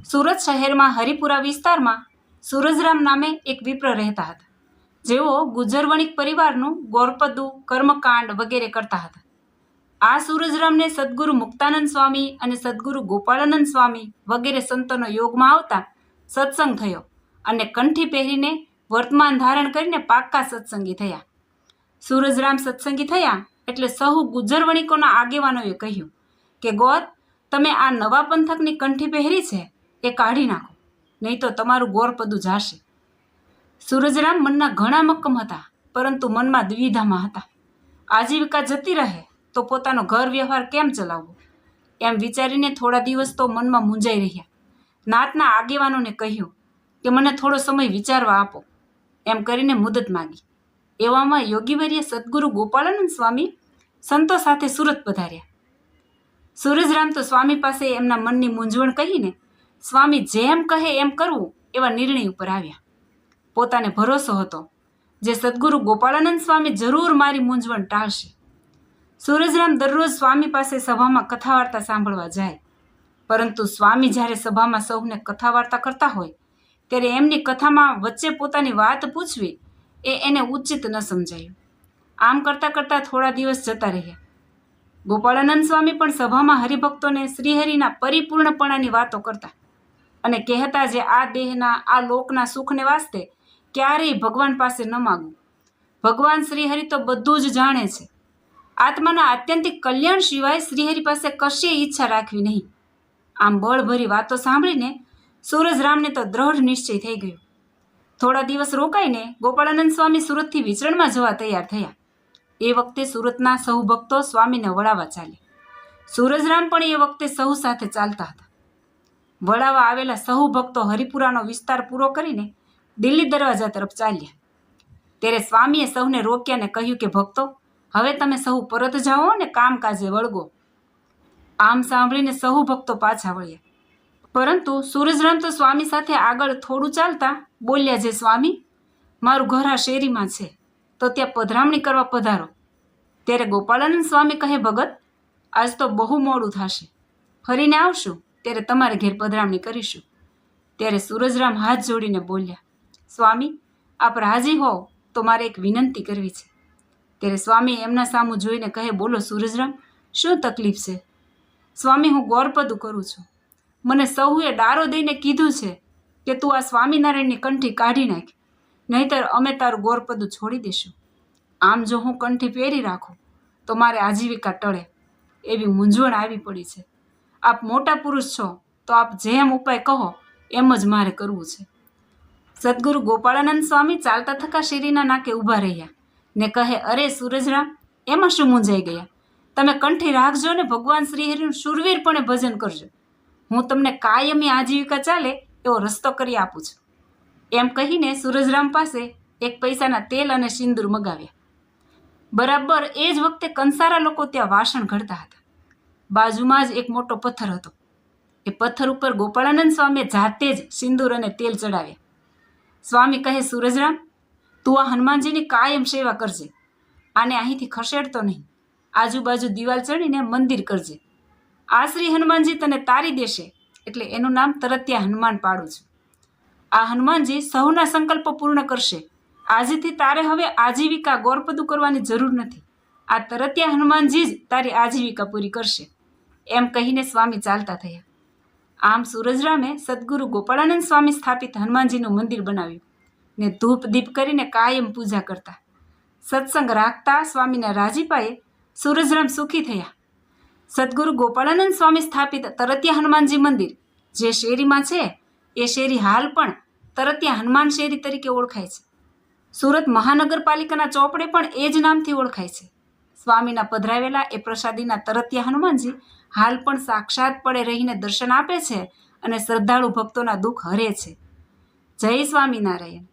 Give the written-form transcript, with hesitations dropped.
સુરત શહેરમાં હરિપુરા વિસ્તારમાં સૂરજરામ નામે એક વિપ્ર રહેતા હતા, જેઓ ગુજ્જર વણિક પરિવારનું ગોરપદું, કર્મકાંડ વગેરે કરતા હતા. આ સૂરજરામને સદગુરુ મુક્તાનંદ સ્વામી અને સદગુરુ ગોપાળાનંદ સ્વામી વગેરે સંતોનો યોગમાં આવતા સત્સંગ થયો અને કંઠી પહેરીને વર્તમાન ધારણ કરીને પાક્કા સત્સંગી થયા. સૂરજરામ સત્સંગી થયા એટલે સહુ ગુજ્જર વણિકોના આગેવાનોએ કહ્યું કે ગોર, તમે આ નવા પંથકની કંઠી પહેરી છે એ કાઢી નાખો, નહીં તો તમારું ગોરપદું જાશે. સૂરજરામ મનના ઘણા મક્કમ હતા, પરંતુ મનમાં દ્વિધામાં હતા. આજીવિકા જતી રહે તો પોતાનો ઘર વ્યવહાર કેમ ચલાવવો, એમ વિચારીને થોડા દિવસ તો મનમાં મૂંઝાઈ રહ્યા. નાતના આગેવાનોને કહ્યું કે મને થોડો સમય વિચારવા આપો, એમ કરીને મુદત માગી. એવામાં યોગીવર્ય સદગુરુ ગોપાળાનંદ સ્વામી સંતો સાથે સુરત પધાર્યા. સૂરજરામ તો સ્વામી પાસે એમના મનની મૂંઝવણ કહીને સ્વામી જેમ કહે એમ કરવું એવા નિર્ણય ઉપર આવ્યા. પોતાને ભરોસો હતો જે સદગુરુ ગોપાળાનંદ સ્વામી જરૂર મારી મૂંઝવણ ટાળશે. સૂરજરામ દરરોજ સ્વામી પાસે સભામાં કથા વાર્તા સાંભળવા જાય, પરંતુ સ્વામી જ્યારે સભામાં સૌને કથા વાર્તા કરતા હોય ત્યારે એમની કથામાં વચ્ચે પોતાની વાત પૂછવી એ એને ઉચિત ન સમજાયું. આમ કરતાં કરતાં થોડા દિવસ જતા રહ્યા. ગોપાળાનંદ સ્વામી પણ સભામાં હરિભક્તોને શ્રીહરિના પરિપૂર્ણપણાની વાતો કરતા અને કહેતા જે આ દેહના, આ લોકના સુખને વાસ્તે ક્યારેય ભગવાન પાસે ન માગવું. ભગવાન શ્રીહરિ તો બધું જ જાણે છે. આત્માના આત્યંતિક કલ્યાણ સિવાય શ્રીહરિ પાસે કશી ઈચ્છા રાખવી નહીં. આમ બળભરી વાતો સાંભળીને સૂરજરામને તો દ્રઢ નિશ્ચય થઈ ગયો. થોડા દિવસ રોકાઈને ગોપાળાનંદ સ્વામી સુરતથી વિચરણમાં જવા તૈયાર થયા. એ વખતે સુરતના સહુ ભક્તો સ્વામીને વળાવવા ચાલ્યા. સૂરજરામ પણ એ વખતે સહુ સાથે ચાલતા હતા. વળાવવા આવેલા સહુ ભક્તો હરિપુરાનો વિસ્તાર પૂરો કરીને દિલ્હી દરવાજા તરફ ચાલ્યા. ત્યારે સ્વામીએ સૌને રોક્યા ને કહ્યું કે ભક્તો, હવે તમે સહુ પરત જાઓ ને કામકાજે વળગો. આમ સાંભળીને સહુ ભક્તો પાછા વળ્યા. પરંતુ સૂરજરામ તો સ્વામી સાથે આગળ થોડું ચાલતા બોલ્યા, જે સ્વામી, મારું ઘર આ શેરીમાં છે, તો ત્યાં પધરામણી કરવા પધારો. ત્યારે ગોપાળાનંદ સ્વામી કહે, ભગત, આજ તો બહુ મોડું થશે, ફરીને આવશું ત્યારે તમારે ઘેર પધરામણી કરીશું. ત્યારે સૂરજરામ હાથ જોડીને બોલ્યા, સ્વામી, આપ રાજી હોવ તો મારે એક વિનંતી કરવી છે. ત્યારે સ્વામી એમના સામું જોઈને કહે, બોલો સૂરજરામ, શું તકલીફ છે? સ્વામી, હું ગોરપદું કરું છું. મને સહુએ ડારો દઈને કીધું છે કે તું આ સ્વામિનારાયણની કંઠી કાઢી નાખ, નહીંતર અમે તારું ગોરપદું છોડી દઈશું. આમ જો હું કંઠી પહેરી રાખું તો મારે આજીવિકા ટળે એવી મૂંઝવણ આવી પડી છે. આપ મોટા પુરુષ છો તો આપ જેમ ઉપાય કહો એમ જ મારે કરવું છે. સદગુરુ ગોપાળાનંદ સ્વામી ચાલતા થકા શેરીના નાકે ઊભા રહ્યા ને કહે, અરે સૂરજરામ, એમાં શું મૂંઝાઈ ગયા? તમે કંઠી રાખજો ને ભગવાન શ્રીહરિનું શૂરવીરપણે ભજન કરજો. હું તમને કાયમી આજીવિકા ચાલે એવો રસ્તો કરી આપું છું. એમ કહીને સૂરજરામ પાસે એક પૈસાના તેલ અને સિંદૂર મગાવ્યા. બરાબર એ જ વખતે કંસારા લોકો ત્યાં વાસણ ઘડતા હતા. બાજુમાં જ એક મોટો પથ્થર હતો. એ પથ્થર ઉપર ગોપાળાનંદ સ્વામીએ જાતે જ સિંદૂર અને તેલ ચડાવ્યા. સ્વામી કહે, સૂરજરામ, તું આ હનુમાનજીની કાયમ સેવા કરજે. આને અહીંથી ખસેડતો નહીં. આજુબાજુ દિવાલ ચડીને મંદિર કરજે. આ શ્રી હનુમાનજી તને તારી દેશે એટલે એનું નામ તરત્યા હનુમાન પાડું છું. આ હનુમાનજી સૌના સંકલ્પો પૂર્ણ કરશે. આજથી તારે હવે આજીવિકા ગોરપદું કરવાની જરૂર નથી. આ તરત્યા હનુમાનજી જ તારી આજીવિકા પૂરી કરશે. એમ કહીને સ્વામી ચાલતા થયા. આમ સૂરજરામે સદગુરુ ગોપાળાનંદ સ્વામી સ્થાપિત હનુમાનજીનું મંદિર બનાવ્યું ને ધૂપ દીપ કરીને કાયમ પૂજા કરતા. સત્સંગ રાખતા સ્વામીના રાજીપાએ સૂરજરામ સુખી થયા. સદગુરુ ગોપાળાનંદ સ્વામી સ્થાપિત તરત્યા હનુમાનજી મંદિર જે શેરીમાં છે એ શેરી હાલ પણ તરત્યા હનુમાન શેરી તરીકે ઓળખાય છે. સુરત મહાનગરપાલિકાના ચોપડે પણ એ જ નામથી ઓળખાય છે. સ્વામીના પધરાવેલા એ પ્રસાદીના તરત્યા હનુમાનજી હાલ પણ સાક્ષાત પડે રહીને દર્શન આપે છે અને શ્રદ્ધાળુ ભક્તોના દુઃખ હરે છે. જય સ્વામિનારાયણ.